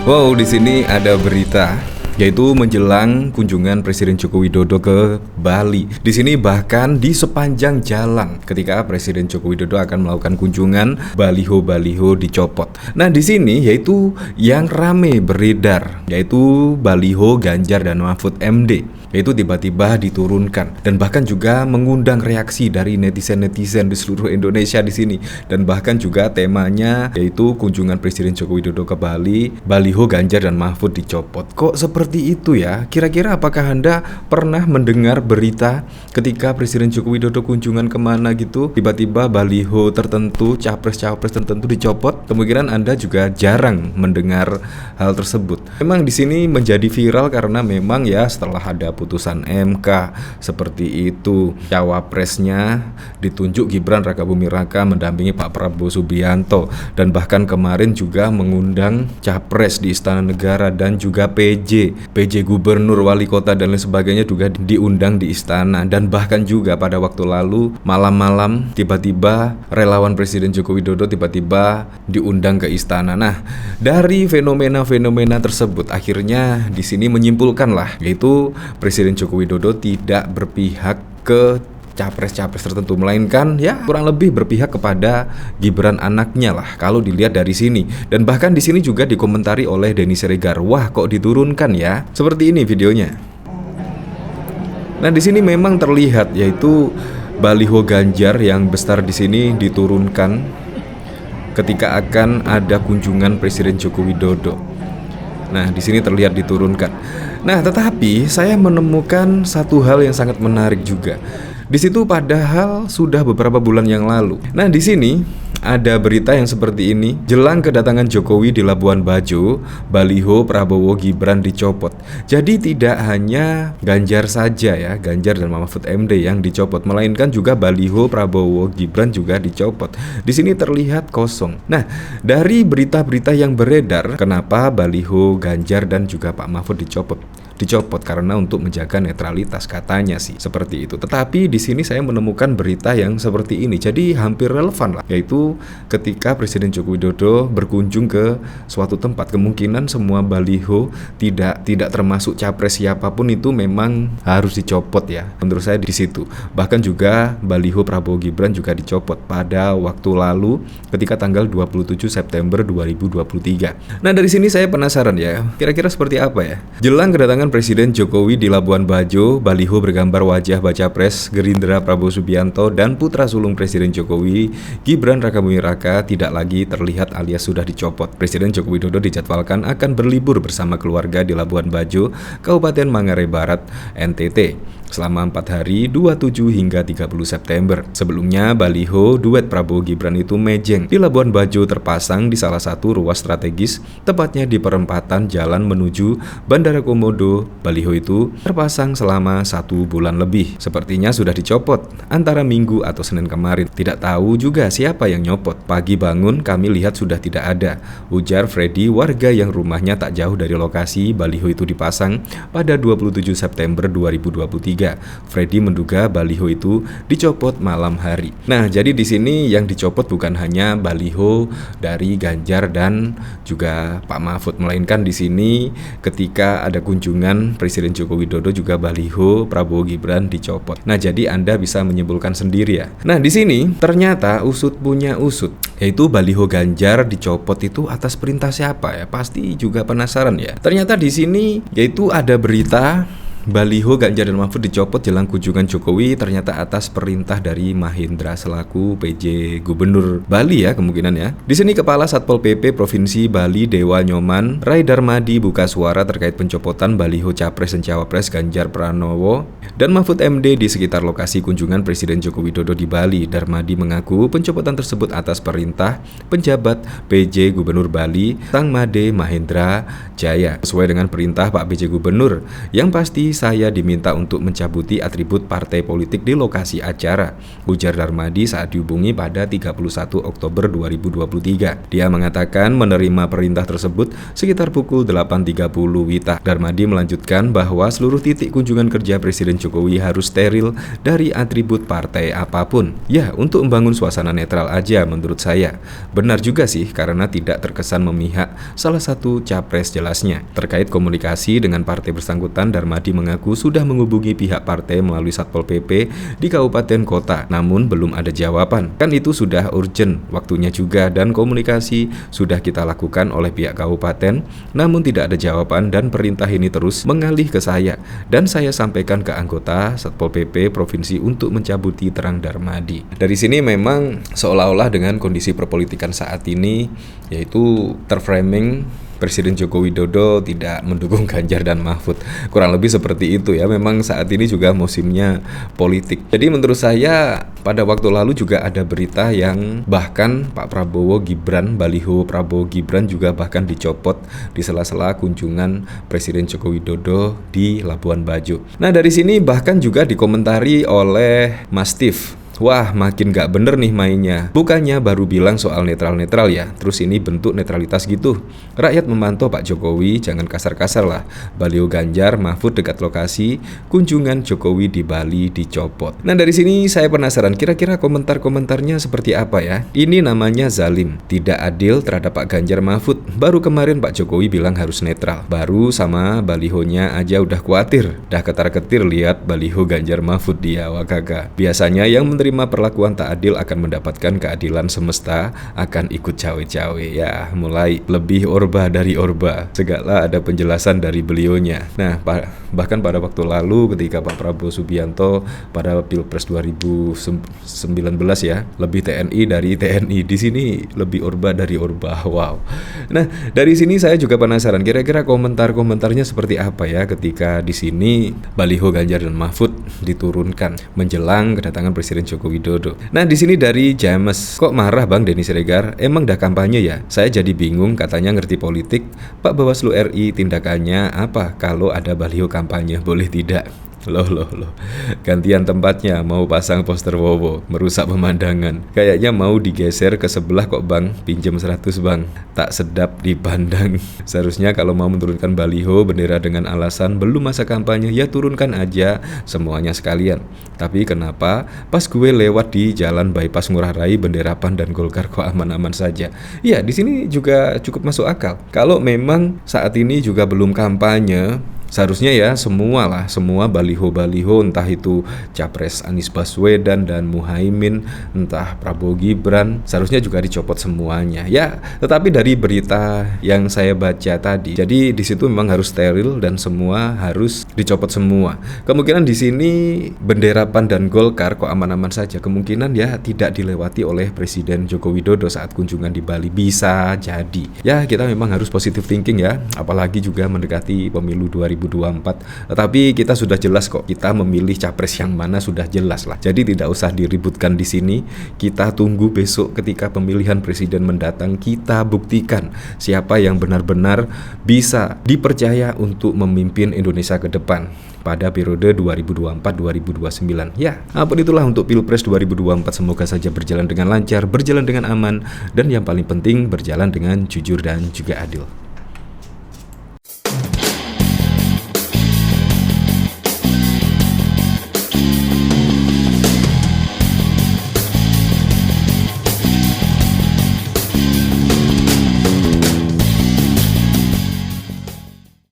Wow, di sini ada berita yaitu menjelang kunjungan Presiden Joko Widodo ke Bali. Di sini bahkan di sepanjang jalan ketika Presiden Joko Widodo akan melakukan kunjungan, baliho-baliho dicopot. Nah, di sini yaitu yang rame beredar yaitu baliho Ganjar dan Mahfud MD. Yaitu tiba-tiba diturunkan dan bahkan juga mengundang reaksi dari netizen-netizen di seluruh Indonesia di sini. Dan bahkan juga temanya yaitu kunjungan Presiden Joko Widodo ke Bali, baliho Ganjar dan Mahfud dicopot. Kok seperti itu ya? Kira-kira apakah Anda pernah mendengar berita ketika Presiden Joko Widodo kunjungan kemana gitu, tiba-tiba baliho tertentu, capres-capres tertentu dicopot? Kemungkinan Anda juga jarang mendengar hal tersebut. Memang di sini menjadi viral karena memang ya setelah ada putusan MK seperti itu, cawapresnya ditunjuk Gibran Rakabuming Raka mendampingi Pak Prabowo Subianto, dan bahkan kemarin juga mengundang capres di Istana Negara dan juga PJ Gubernur, Wali Kota dan lain sebagainya juga diundang di istana. Dan bahkan juga pada waktu lalu malam-malam tiba-tiba relawan Presiden Joko Widodo tiba-tiba diundang ke istana. Nah, dari fenomena-fenomena tersebut akhirnya di sini menyimpulkan lah yaitu Presiden Joko Widodo tidak berpihak ke capres-capres tertentu, melainkan ya kurang lebih berpihak kepada Gibran anaknya lah kalau dilihat dari sini. Dan bahkan di sini juga dikomentari oleh Denny Siregar, wah kok diturunkan ya? Seperti ini videonya. Nah, di sini memang terlihat yaitu baliho Ganjar yang besar di sini diturunkan ketika akan ada kunjungan Presiden Joko Widodo. Nah, di sini terlihat diturunkan. Nah, tetapi saya menemukan satu hal yang sangat menarik juga. Di situ padahal sudah beberapa bulan yang lalu. Nah, di sini ada berita yang seperti ini. Jelang kedatangan Jokowi di Labuan Bajo, baliho Prabowo Gibran dicopot. Jadi tidak hanya Ganjar saja ya, Ganjar dan Mahfud MD yang dicopot, melainkan juga baliho Prabowo Gibran juga dicopot. Di sini terlihat kosong. Nah, dari berita-berita yang beredar, kenapa baliho Ganjar dan juga Pak Mahfud dicopot karena untuk menjaga netralitas katanya sih seperti itu. Tetapi di sini saya menemukan berita yang seperti ini, jadi hampir relevan lah, yaitu ketika Presiden Joko Widodo berkunjung ke suatu tempat, kemungkinan semua baliho tidak termasuk capres siapapun itu memang harus dicopot ya. Menurut saya di situ. Bahkan juga baliho Prabowo Gibran juga dicopot pada waktu lalu ketika tanggal 27 September 2023. Nah, dari sini saya penasaran ya, kira-kira seperti apa ya? Jelang kedatangan Presiden Jokowi di Labuan Bajo, baliho bergambar wajah baca pres Gerindra Prabowo Subianto dan putra sulung Presiden Jokowi Gibran Rakabuming Raka tidak lagi terlihat alias sudah dicopot. Presiden Joko Widodo dijadwalkan akan berlibur bersama keluarga di Labuan Bajo, Kabupaten Manggarai Barat, NTT selama 4 hari 27 hingga 30 September. Sebelumnya baliho duet Prabowo Gibran itu mejeng di Labuan Bajo terpasang di salah satu ruas strategis, tepatnya di perempatan jalan menuju Bandara Komodo. Baliho itu terpasang selama 1 bulan lebih. Sepertinya sudah dicopot antara Minggu atau Senin kemarin. Tidak tahu juga siapa yang nyopot. Pagi bangun kami lihat sudah tidak ada, ujar Freddy, warga yang rumahnya tak jauh dari lokasi baliho itu dipasang pada 27 September 2023. Freddy menduga baliho itu dicopot malam hari. Nah, jadi di sini yang dicopot bukan hanya baliho dari Ganjar dan juga Pak Mahfud, melainkan di sini ketika ada kunjungan Presiden Joko Widodo juga baliho Prabowo Gibran dicopot. Nah, jadi Anda bisa menyimpulkan sendiri ya. Nah, di sini ternyata usut punya usut, yaitu baliho Ganjar dicopot itu atas perintah siapa ya? Pasti juga penasaran ya. Ternyata di sini yaitu ada berita baliho Ganjar dan Mahfud dicopot jelang kunjungan Jokowi ternyata atas perintah dari Mahendra selaku PJ Gubernur Bali ya kemungkinan ya. Di sini Kepala Satpol PP Provinsi Bali Dewa Nyoman Rai Darmadi buka suara terkait pencopotan baliho Capres dan Cawapres Ganjar Pranowo dan Mahfud MD di sekitar lokasi kunjungan Presiden Joko Widodo di Bali. Darmadi mengaku pencopotan tersebut atas perintah penjabat PJ Gubernur Bali Sang Made Mahendra Jaya sesuai dengan perintah Pak PJ Gubernur. Yang pasti saya diminta untuk mencabuti atribut partai politik di lokasi acara, ujar Darmadi saat dihubungi pada 31 Oktober 2023. Dia mengatakan menerima perintah tersebut sekitar pukul 8.30 WITA. Darmadi melanjutkan bahwa seluruh titik kunjungan kerja Presiden Jokowi harus steril dari atribut partai apapun. Ya, untuk membangun suasana netral aja menurut saya. Benar juga sih karena tidak terkesan memihak salah satu capres jelasnya. Terkait komunikasi dengan partai bersangkutan, Darmadi mengaku sudah menghubungi pihak partai melalui Satpol PP di kabupaten kota, namun belum ada jawaban. Kan itu sudah urgent waktunya juga dan komunikasi sudah kita lakukan oleh pihak kabupaten, namun tidak ada jawaban dan perintah ini terus mengalih ke saya dan saya sampaikan ke anggota Satpol PP Provinsi untuk mencabuti, terang Darmadi. Dari sini memang seolah-olah dengan kondisi perpolitikan saat ini yaitu terframing Presiden Joko Widodo tidak mendukung Ganjar dan Mahfud. Kurang lebih seperti itu ya. Memang saat ini juga musimnya politik. Jadi menurut saya pada waktu lalu juga ada berita yang bahkan Pak Prabowo Gibran, baliho Prabowo Gibran juga bahkan dicopot di sela-sela kunjungan Presiden Joko Widodo di Labuan Bajo. Nah dari sini bahkan juga dikomentari oleh Mas Steve. Wah, makin gak bener nih mainnya. Bukannya baru bilang soal netral-netral ya, terus ini bentuk netralitas gitu. Rakyat memantau Pak Jokowi, jangan kasar-kasar lah. Baliho Ganjar, Mahfud dekat lokasi, kunjungan Jokowi di Bali dicopot. Nah dari sini saya penasaran, kira-kira komentar-komentarnya seperti apa ya? Ini namanya zalim, tidak adil terhadap Pak Ganjar Mahfud. Baru kemarin Pak Jokowi bilang harus netral. Baru sama balihonya aja udah khawatir. Dah ketar-ketir lihat baliho Ganjar Mahfud dia, wakaka. Biasanya yang menerima perlakuan tak adil akan mendapatkan keadilan semesta, akan ikut cawe-cawe ya, mulai lebih orba dari orba. Segala ada penjelasan dari beliaunya. Nah, bahkan pada waktu lalu ketika Pak Prabowo Subianto pada Pilpres 2019 ya, lebih TNI dari TNI. Di sini lebih orba dari orba. Wow. Nah, dari sini saya juga penasaran kira-kira komentar-komentarnya seperti apa ya ketika di sini baliho Ganjar dan Mahfud diturunkan menjelang kedatangan Presiden Joko Widodo. Nah di sini dari James, kok marah Bang Denny Siregar? Emang dah kampanye ya? Saya jadi bingung, katanya ngerti politik. Pak Bawaslu RI tindakannya apa kalau ada baliho kampanye? Boleh tidak? Loh, gantian tempatnya, mau pasang poster Wowo, merusak pemandangan. Kayaknya mau digeser ke sebelah kok Bang, pinjem 100 Bang. Tak sedap dipandang. Seharusnya kalau mau menurunkan baliho bendera dengan alasan belum masa kampanye, ya turunkan aja semuanya sekalian. Tapi kenapa pas gue lewat di jalan bypass Ngurah Rai bendera PAN dan Golkar kok aman-aman saja? Ya, di sini juga cukup masuk akal. Kalau memang saat ini juga belum kampanye, seharusnya ya semua baliho-baliho entah itu Capres Anies Baswedan dan Muhaimin, entah Prabowo Gibran, seharusnya juga dicopot semuanya. Ya, tetapi dari berita yang saya baca tadi, jadi di situ memang harus steril dan semua harus dicopot semua. Kemungkinan di sini bendera PAN dan Golkar kok aman-aman saja. Kemungkinan ya tidak dilewati oleh Presiden Joko Widodo saat kunjungan di Bali, bisa jadi. Ya, kita memang harus positive thinking ya, apalagi juga mendekati pemilu 2024. Tetapi kita sudah jelas kok, kita memilih capres yang mana sudah jelas lah. Jadi tidak usah diributkan di sini. Kita tunggu besok ketika pemilihan presiden mendatang, kita buktikan siapa yang benar-benar bisa dipercaya untuk memimpin Indonesia ke depan pada periode 2024-2029. Ya, apapun itulah untuk Pilpres 2024, semoga saja berjalan dengan lancar, berjalan dengan aman, dan yang paling penting berjalan dengan jujur dan juga adil.